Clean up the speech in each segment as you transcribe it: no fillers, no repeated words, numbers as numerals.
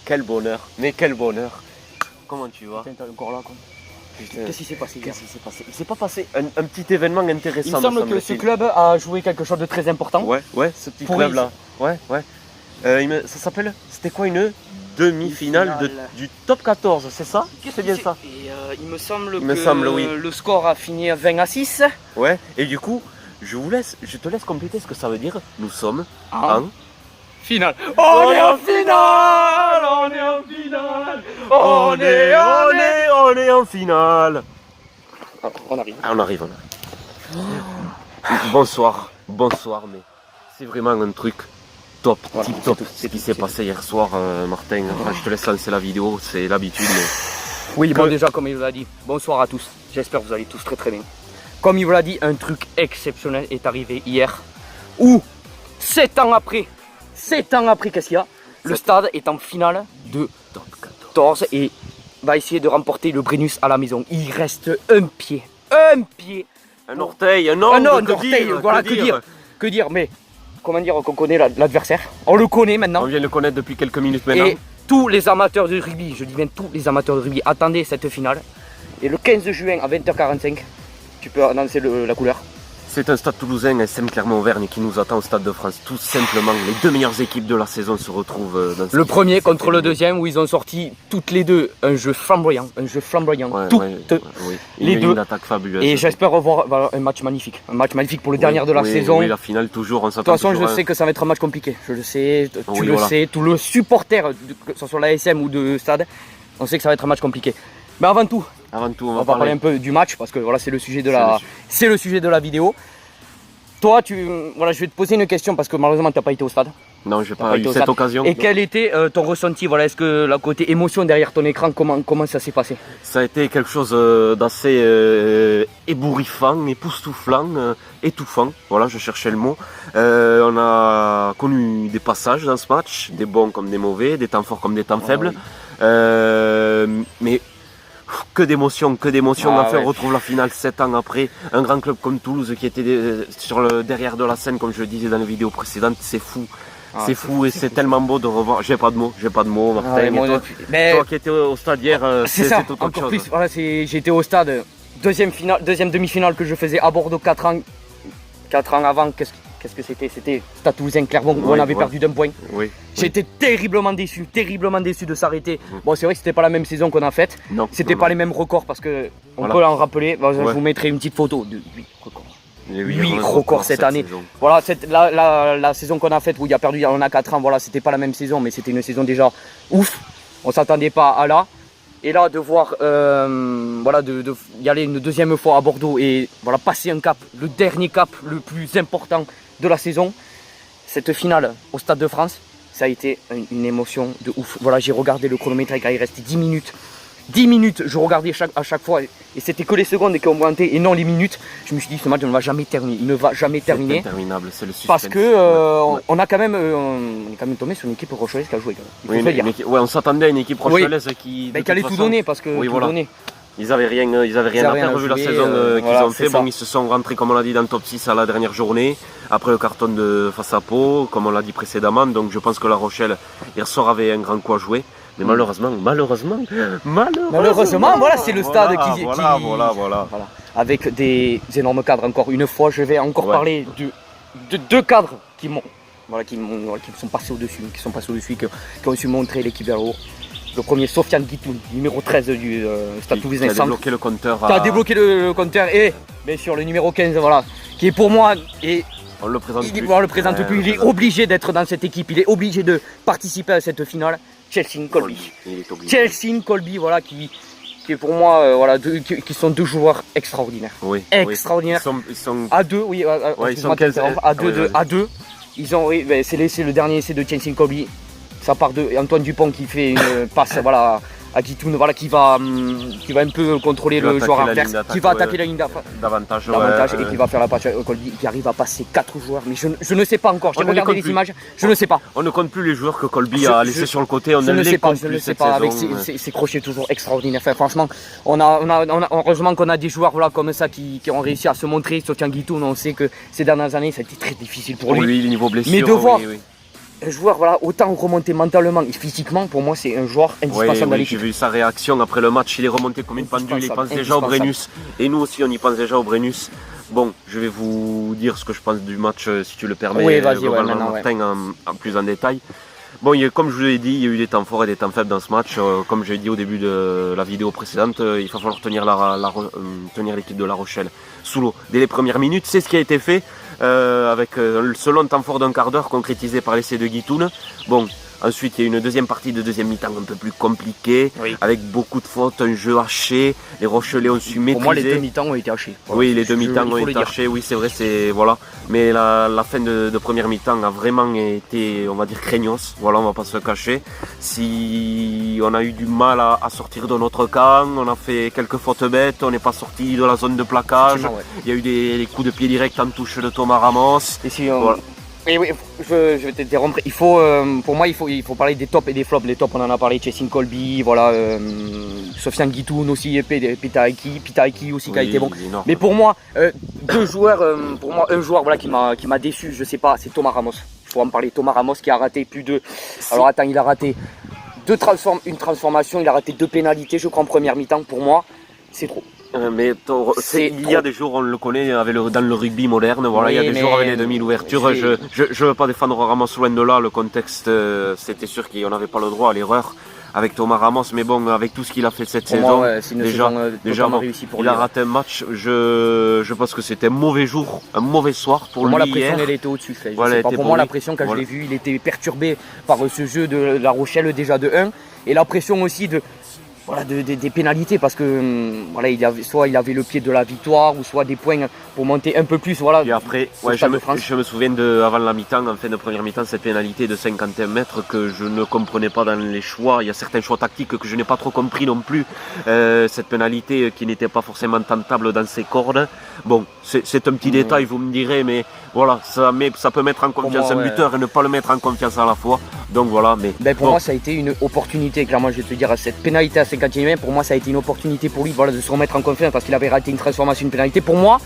Quel bonheur, mais quel bonheur. Comment tu vas? Putain, t'es encore là quoi. Qu'est-ce qui s'est passé hier? Qu'est-ce qui s'est passé? Il s'est pas passé un petit événement intéressant. Il me semble que ce club a joué quelque chose de très important. Ouais, ce petit club là. Ouais. Ça s'appelle, c'était quoi, une demi-finale du top 14, c'est ça? C'est bien ça. Et, il me semble que oui. Le score a fini à 20-6. Ouais, et du coup, je te laisse compléter ce que ça veut dire. Nous sommes en finale. On est en finale. On est en finale. On est en finale. On arrive. On arrive. Bonsoir, mais c'est vraiment un truc top, voilà, tip top. Ce qui s'est passé hier soir, Martin. Enfin, je te laisse lancer la vidéo, c'est l'habitude. Mais... Oui, bon, déjà, comme il vous l'a dit, bonsoir à tous. J'espère que vous allez tous très très bien. Comme il vous l'a dit, un truc exceptionnel est arrivé hier. Où 7 ans après, qu'est-ce qu'il y a? Le stade est en finale de top 14 et va essayer de remporter le Brennus à la maison. Il reste un pied. Un orteil, un orteil, voilà, que dire, mais comment dire qu'on connaît l'adversaire? On le connaît maintenant. On vient de le connaître depuis quelques minutes maintenant. Et tous les amateurs de rugby, je dis bien tous les amateurs de rugby, attendaient cette finale. Et le 15 juin à 20h45, tu peux annoncer la couleur. C'est un stade toulousain, SM Clermont-Auvergne, qui nous attend au Stade de France. Tout simplement, les deux meilleures équipes de la saison se retrouvent dans ce le premier contre le deuxième, où ils ont sorti toutes les deux un jeu flamboyant. Les deux. Une attaque fabuleuse. Et j'espère revoir un match magnifique. Un match magnifique pour le dernier de la saison. Oui, la finale toujours. De toute façon, je sais que ça va être un match compliqué. Je le sais, tu le sais, tout le supporter, que ce soit l'ASM ou de Stade, on sait que ça va être un match compliqué. Mais avant tout, on va parler un peu du match parce que voilà, c'est le sujet de la vidéo. Toi, je vais te poser une question parce que malheureusement tu n'as pas été au stade. Non, j'ai pas eu cette occasion. Et quel était ton ressenti? Voilà, est-ce que la côté émotion derrière ton écran, comment ça s'est passé? Ça a été quelque chose d'assez ébouriffant, époustouflant, étouffant. Voilà, je cherchais le mot. On a connu des passages dans ce match, des bons comme des mauvais, des temps forts comme des temps faibles. Oui. Mais que d'émotions. Enfin, on retrouve la finale 7 ans après. Un grand club comme Toulouse qui était sur le derrière de la scène, comme je le disais dans les vidéos précédentes, c'est fou. C'est fou et c'est tellement beau de revoir. J'ai pas de mots, Martin. Toi qui étais au stade hier, c'est tout autre chose. Plus, voilà, j'étais au stade, deuxième demi-finale que je faisais à Bordeaux 4 ans avant. Qu'est-ce que c'était? C'était Stade Toulousain Clermont où on avait perdu d'un point. J'étais terriblement déçu de s'arrêter. Bon, c'est vrai que c'était pas la même saison qu'on a faite. C'était pas les mêmes records parce que on peut en rappeler. Bon, je vous mettrai une petite photo de 8 records. 8 records cette année. Saison. Voilà, la saison qu'on a faite où il y a perdu il y en a 4 ans, voilà, c'était pas la même saison, mais c'était une saison déjà ouf. On s'attendait pas à là. Et là, de voir, y aller une deuxième fois à Bordeaux et voilà, passer un cap, le dernier cap le plus important de la saison, cette finale au Stade de France, ça a été une émotion de ouf. Voilà, j'ai regardé le chronomètre, il restait 10 minutes. 10 minutes, je regardais à chaque fois et c'était que les secondes qui ont augmenté et non les minutes. Je me suis dit, ce match ne va jamais terminer. Il ne va jamais terminer. C'est interminable, c'est le suspense. Parce que on est quand même tombé sur une équipe rochelaise qui a joué. On s'attendait à une équipe rochelaise qui allait tout donner parce que ils avaient rien à perdre vu la saison qu'ils ont fait. Bon, ils se sont rentrés, comme on l'a dit, dans le top 6 à la dernière journée, après le carton face à Pau, comme on l'a dit précédemment. Donc je pense que La Rochelle, hier soir, avait un grand coup à jouer. Mais malheureusement, voilà, c'est le stade qui voilà. Avec des énormes cadres. Encore une fois, je vais encore parler de deux cadres qui sont passés au-dessus, qui ont su montrer l'équipe vers le haut. Le premier, Sofiane Guitoun, numéro 13 du Stade Toulousain. Qui a débloqué le compteur. Qui a débloqué le compteur. Et bien sûr, le numéro 15, voilà, qui est pour moi... On le présente plus. On le présente plus. Il est obligé d'être dans cette équipe. Il est obligé de participer à cette finale. Chelsea Colby, voilà, qui est pour moi, qui sont deux joueurs extraordinaires. Extraordinaires. Ils sont à deux, ils sont 15 à deux. Ils ont, c'est le dernier essai de Chelsea Colby. Ça part de Antoine Dupont qui fait une passe, voilà, Guitoun, voilà, qui va un peu contrôler le joueur adverse, qui va attaquer la ligne d'avantage et qui va faire la passe à Colby, qui arrive à passer 4 joueurs. Mais je ne sais pas encore, j'ai regardé les images, je ne sais pas. On ne compte plus les joueurs que Colby a laissés sur le côté, on ne les compte plus cette saison. Avec ses crochets toujours extraordinaires. Enfin, franchement, heureusement qu'on a des joueurs voilà, comme ça qui ont réussi à se montrer. Sofiane Guitoun, on sait que ces dernières années, ça a été très difficile pour lui. Niveau blessure. Mais de voir un joueur voilà, autant remonté mentalement et physiquement, pour moi, c'est un joueur indispensable dans l'équipe. J'ai vu sa réaction après le match, il est remonté comme une pendule, il pense déjà au Brennus. Et nous aussi, on y pense déjà au Brennus. Bon, je vais vous dire ce que je pense du match, si tu le permets, Martin, en plus en détail. Bon, comme je vous l'ai dit, il y a eu des temps forts et des temps faibles dans ce match. Comme je l'ai dit au début de la vidéo précédente, il va falloir tenir l'équipe de La Rochelle sous l'eau dès les premières minutes. C'est ce qui a été fait avec ce long temps fort d'un quart d'heure concrétisé par l'essai de Guitoun. Bon, ensuite, il y a eu une deuxième partie de deuxième mi-temps un peu plus compliquée, avec beaucoup de fautes, un jeu haché. Les Rochelais ont su maîtriser. Pour moi, les deux mi-temps ont été hachés. Voilà. Oui, les deux mi-temps ont été hachés. Oui, c'est vrai, voilà. Mais la fin de première mi-temps a vraiment été, on va dire, craignos. Voilà, on va pas se le cacher. Si on a eu du mal à sortir de notre camp, on a fait quelques fautes bêtes, on n'est pas sorti de la zone de plaquage. Il y a eu des coups de pied directs en touche de Thomas Ramos. Et si voilà. Oui, je vais t'interrompre. Pour moi, il faut parler des tops et des flops. Les tops, on en a parlé. Chasing Colby, voilà, Sofiane Guitoun aussi, Pitaiki aussi qui a été bon. Énorme. Mais pour moi, deux joueurs, un joueur voilà, qui m'a déçu, je sais pas, c'est Thomas Ramos. Il faut en parler. Thomas Ramos qui a raté plus de. Alors attends, il a raté une transformation, il a raté 2 pénalités, je crois, en première mi-temps. Pour moi, c'est trop. Mais il y a des jours, on le connaît dans le rugby moderne, voilà, il y a des jours avec les demi l'ouverture. Je ne veux pas défendre Ramos loin de là, le contexte, c'était sûr qu'on n'avait pas le droit à l'erreur avec Thomas Ramos, mais bon, avec tout ce qu'il a fait cette saison, déjà il a raté un match. Je pense que c'était un mauvais jour, un mauvais soir pour lui. Moi, la pression, elle était au-dessus. Pour moi, la pression, quand je l'ai vu, il était perturbé par ce jeu de La Rochelle déjà de 1, et la pression aussi des pénalités, parce que voilà, il avait le pied de la victoire, ou soit des points pour monter un peu plus. Voilà, et après, je me souviens avant la mi-temps, en fin de première mi-temps, cette pénalité de 51 mètres que je ne comprenais pas dans les choix. Il y a certains choix tactiques que je n'ai pas trop compris non plus. Cette pénalité qui n'était pas forcément tentable dans ses cordes. Bon, c'est un petit détail, vous me direz, mais voilà, ça peut mettre en confiance un buteur et ne pas le mettre en confiance à la fois. Donc voilà, mais pour moi, ça a été une opportunité. Clairement, je vais te dire, cette pénalité à 50e, pour moi, ça a été une opportunité pour lui, voilà, de se remettre en confiance, parce qu'il avait raté une transformation, une pénalité. Pour moi,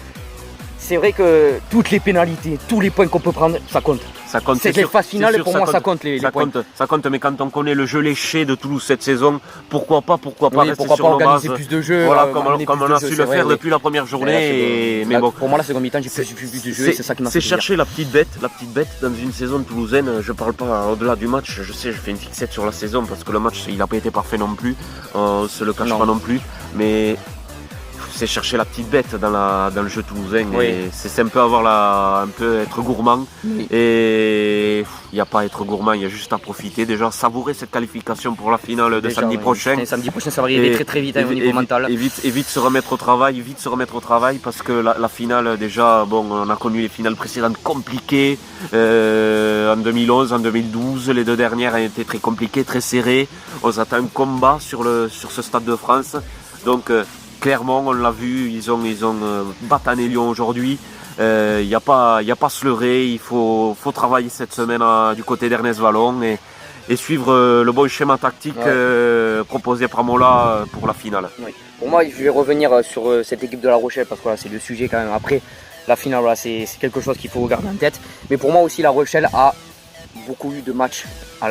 c'est vrai que toutes les pénalités, tous les points qu'on peut prendre, ça compte. Ça compte. C'est les phases finales, pour moi, ça compte les points. Ça compte, mais quand on connaît le jeu léché de Toulouse cette saison, pourquoi pas rester sur organiser plus de jeux, voilà, comme on a su le faire depuis la première journée. Mais bon, pour moi, la seconde mi-temps, j'ai plus de jeux, c'est ça qui m'a fait plaisir. C'est chercher la petite bête dans une saison toulousaine. Je parle pas au-delà du match. Je sais, je fais une fixette sur la saison parce que le match, il n'a pas été parfait non plus. On se le cache pas non plus, mais c'est chercher la petite bête dans le jeu toulousain. Et c'est un peu être gourmand. Et il n'y a pas à être gourmand, il y a juste à profiter. Déjà savourer cette qualification pour la finale de samedi prochain. Samedi prochain, ça va arriver très très vite au niveau mental. Et vite se remettre au travail, parce que la finale, déjà, bon, on a connu les finales précédentes compliquées. En 2011, en 2012, les deux dernières ont été très compliquées, très serrées. On s'attend un combat sur ce Stade de France. Donc clairement, on l'a vu, ils ont batané Lyon aujourd'hui. Il n'y a pas à se leurrer, il faut travailler cette semaine du côté d'Ernest Vallon et suivre le bon schéma tactique proposé par Mola pour la finale. Oui. Pour moi, je vais revenir sur cette équipe de La Rochelle, parce que c'est le sujet quand même. Après, la finale, c'est quelque chose qu'il faut garder en tête. Mais pour moi aussi, La Rochelle a beaucoup eu de matchs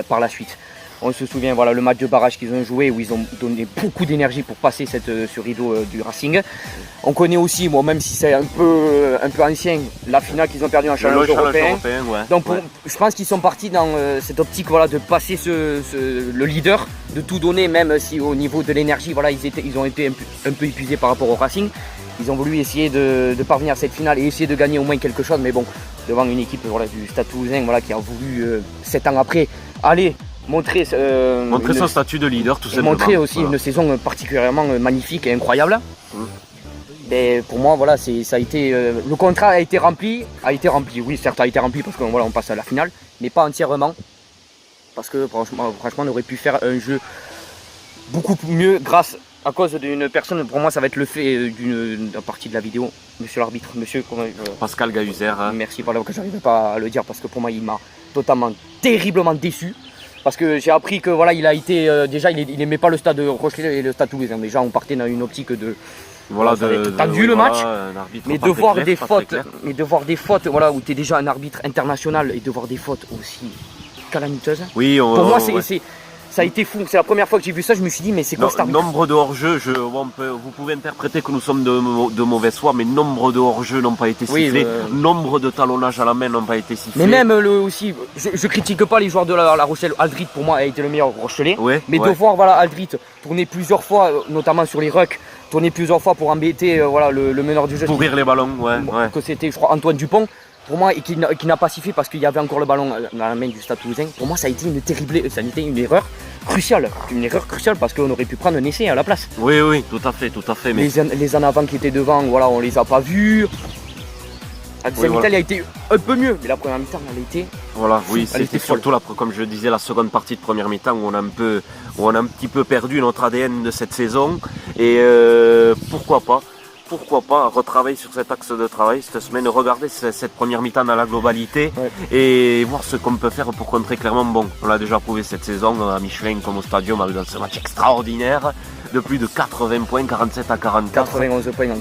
par la suite. On se souvient, voilà, le match de barrage qu'ils ont joué, où ils ont donné beaucoup d'énergie pour passer ce rideau du Racing. On connaît aussi, même si c'est un peu ancien, la finale qu'ils ont perdue en Challenge européen. Donc je pense qu'ils sont partis dans cette optique, voilà, de passer le leader, de tout donner, même si au niveau de l'énergie, voilà, ils ont été un peu épuisés par rapport au Racing. Ils ont voulu essayer de parvenir à cette finale et essayer de gagner au moins quelque chose, mais bon, devant une équipe, voilà, du Stade Toulousain, voilà, qui a voulu 7 ans après aller montrer son statut de leader, tout simplement. Et montrer aussi une saison particulièrement magnifique et incroyable. Mais pour moi, voilà, ça a été, le contrat a été rempli. Oui, certes, a été rempli parce qu'on on passe à la finale, mais pas entièrement. Parce que franchement, on aurait pu faire un jeu beaucoup mieux grâce à cause d'une personne. Pour moi, ça va être le fait d'une partie de la vidéo. Monsieur l'arbitre, Pascal Gahuzer. Hein. Merci, voilà, que j'arrivais pas à le dire parce que pour moi, il m'a totalement, terriblement déçu. Parce que j'ai appris que voilà, il a été déjà, il aimait pas le stade Rochelet et le stade Toulousain. Déjà, on partait dans une optique de voilà, tendu le match, mais de voir des fautes, voilà, où tu es déjà un arbitre international et de voir des fautes aussi calamiteuses. Oui, pour moi, ça a été fou. C'est la première fois que j'ai vu ça. Je me suis dit, mais c'est quoi cet arbitre? Nombre de hors-jeux, vous pouvez interpréter que nous sommes de mauvaise foi, mais nombre de hors-jeux n'ont pas été sifflés. Nombre de talonnages à la main n'ont pas été sifflés. Mais même aussi, je critique pas les joueurs de la Rochelle. Aldrit, pour moi, a été le meilleur Rochelais. Mais de voir voilà, Aldrit tourner plusieurs fois, notamment sur les rucks, tourner plusieurs fois pour embêter voilà, le meneur du jeu. Courir les ballons, que c'était, je crois, Antoine Dupont. Pour moi, et qui n'a pas sifflé parce qu'il y avait encore le ballon dans la main du Stade Toulousain. Pour moi, ça a été une erreur cruciale. Une erreur cruciale parce qu'on aurait pu prendre un essai à la place. Oui, tout à fait. Mais... Les en avant qui étaient devant, voilà, on les a pas vus. La deuxième mi-temps, elle a été un peu mieux, mais la première mi-temps, elle a été. Voilà, oui, c'était surtout, comme je disais, la seconde partie de première mi-temps où on a un petit peu perdu notre ADN de cette saison. Et pourquoi pas retravailler sur cet axe de travail cette semaine, regarder cette première mi-temps dans la globalité et voir ce qu'on peut faire pour contrer clairement. Bon, on l'a déjà prouvé cette saison à Michelin comme au Stadium dans ce match extraordinaire de plus de 80 points, 47 à 44. 91 points en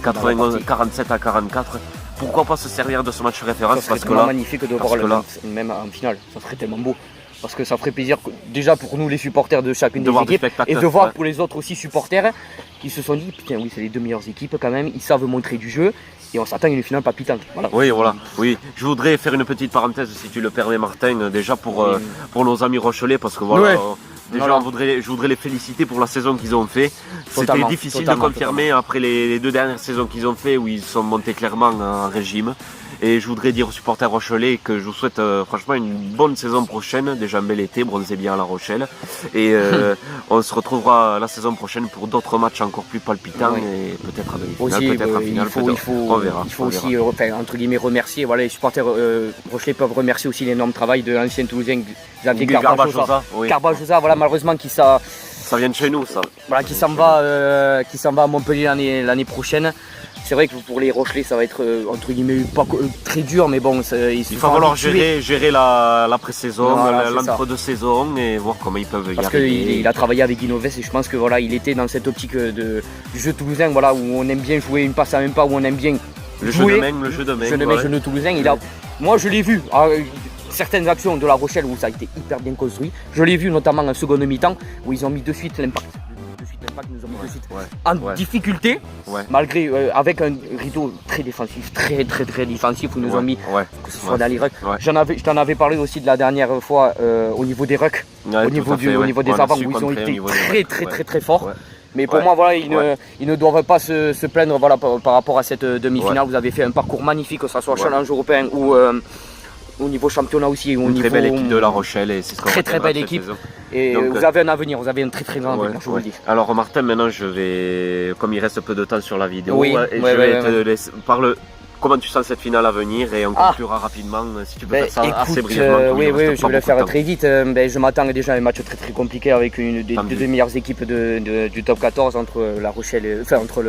47 à 44. Pourquoi pas se servir de ce match référence? Ça serait magnifique de voir même en finale, ça serait tellement beau. Parce que ça ferait plaisir déjà pour nous les supporters de chacune des équipes et de voir pour les autres aussi supporters qui se sont dit putain oui c'est les deux meilleures équipes quand même, ils savent montrer du jeu et on s'attend à une finale palpitante. Voilà. Oui, je voudrais faire une petite parenthèse si tu le permets Martin, déjà pour nos amis Rochelais parce que voilà. Déjà, je voudrais les féliciter pour la saison qu'ils ont fait. C'était difficile de confirmer après les deux dernières saisons qu'ils ont fait où ils sont montés clairement en régime. Et je voudrais dire aux supporters rochelais que je vous souhaite franchement une bonne saison prochaine. Déjà un bel été, bronzez bien à La Rochelle. Et on se retrouvera la saison prochaine pour d'autres matchs encore plus palpitants et peut-être à demi-finale, peut-être en finale. On verra. Il faut aussi, entre guillemets, remercier. Voilà, les supporters rochelais peuvent remercier aussi l'énorme travail de l'ancien Toulousain Xavier Garbajosa. Voilà, malheureusement ça vient de chez nous, ça. Voilà, qui s'en va à Montpellier l'année prochaine. C'est vrai que pour les Rochelais, ça va être entre guillemets pas très dur, mais bon, il va falloir gérer la pré-saison, l'entre-deux-saisons et voir comment ils peuvent y arriver. Parce qu'il a travaillé avec Guinoves et je pense que voilà, il était dans cette optique du jeu toulousain, voilà, où on aime bien jouer une passe à même pas, où on aime bien le jeu de main, jeu toulousain. Moi, je l'ai vu. Certaines actions de La Rochelle où ça a été hyper bien construit. Je l'ai vu notamment en seconde mi-temps où ils ont mis de suite l'impact. Nous ont mis de suite en difficulté, malgré avec un rideau très défensif, très défensif où ils nous ont mis que ce soit dans les rucks. Je t'en avais parlé aussi de la dernière fois au niveau des rucks, au niveau des avants où ils ont été très forts. Mais pour moi, voilà, ils ne doivent pas se plaindre voilà, par rapport à cette demi-finale. Vous avez fait un parcours magnifique, que ce soit challenge européen ou au niveau championnat aussi. Une très belle équipe de La Rochelle et c'est ce qu'on très belle équipe. Et donc, vous avez un avenir, vous avez un très grand avenir, je vous le dis. Alors Martin, maintenant je vais, comme il reste peu de temps sur la vidéo, je vais te laisser parler. Comment tu sens cette finale à venir et on conclura rapidement si tu peux faire ça assez brièvement. Oui, je vais le faire très vite. Je m'attends déjà à un match très compliqué avec une des deux meilleures équipes du top 14 entre La Rochelle, entre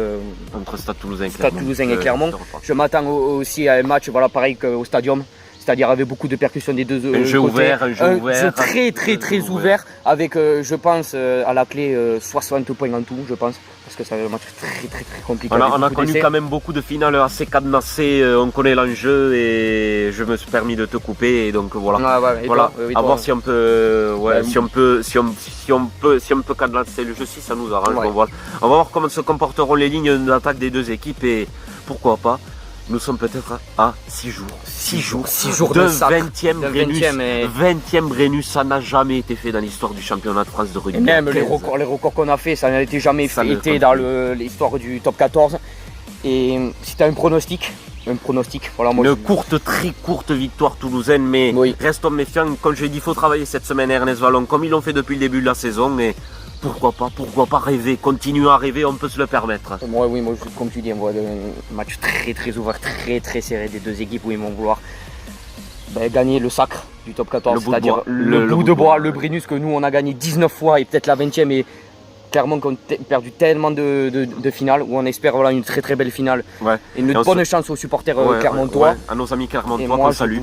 Stade Toulousain et Clermont. Je m'attends aussi à un match pareil qu'au Stadium. C'est-à-dire avec beaucoup de percussions des deux côtés. Un jeu ouvert. Très ouvert, avec, je pense, à la clé 60 points en tout, je pense. Parce que ça va être un match très compliqué. On a connu quand même beaucoup de finales assez cadenassées, on connaît l'enjeu et je me suis permis de te couper. Et donc voilà. À voir si on peut, si on peut cadenasser le jeu, si ça nous arrange. Bon, voilà. On va voir comment se comporteront les lignes d'attaque des deux équipes et pourquoi pas. Nous sommes peut-être à 6 jours de 20e Brennus, ça n'a jamais été fait dans l'histoire du championnat de France de rugby. Et même les records qu'on a fait, ça n'a été jamais fait dans l'histoire du top 14. Et c'était un pronostic, voilà, moi, très courte victoire toulousaine, mais restons méfiants. Comme je l'ai dit, il faut travailler cette semaine à Ernest Vallon, comme ils l'ont fait depuis le début de la saison. Mais pourquoi pas rêver, continuer à rêver, on peut se le permettre. Moi, comme tu dis, on voit un match très ouvert, très serré des deux équipes où ils vont vouloir gagner le sacre du top 14, c'est-à-dire le bout de bois, le Brennus que nous on a gagné 19 fois et peut-être la 20e est Clermont qui ont perdu tellement de finales, où on espère voilà, une très très belle finale. Ouais. Et une bonne chance aux supporters clermontois. À nos amis clermontois moi, qu'on salue.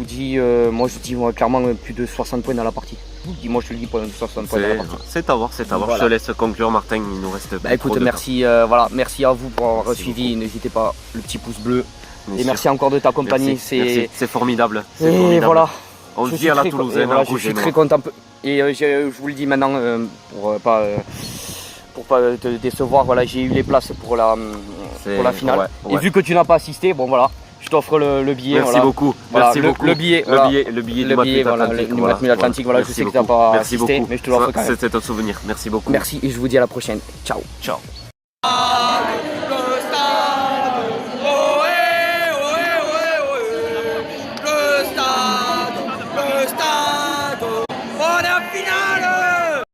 Moi je dis clairement plus de 60 points dans la partie. Moi je te le dis, plus de 60 points dans la partie. C'est à voir. Voilà. Je te laisse conclure, Martin, il nous reste écoute, merci, merci à vous pour avoir suivi. N'hésitez pas, le petit pouce bleu. Et merci encore de ta compagnie. C'est formidable. Et voilà. On le dit à la Toulousaine. Je suis très content. Et je vous le dis maintenant, pour pas te décevoir, voilà, j'ai eu les places pour la finale. Et vu que tu n'as pas assisté, bon voilà, je t'offre le billet. Merci beaucoup. Merci beaucoup. Le billet du Matmut Atlantique. Voilà, je sais que tu n'as pas assisté, mais je te l'offre quand même. C'est un souvenir. Merci beaucoup. Merci et je vous dis à la prochaine. Ciao. Ciao.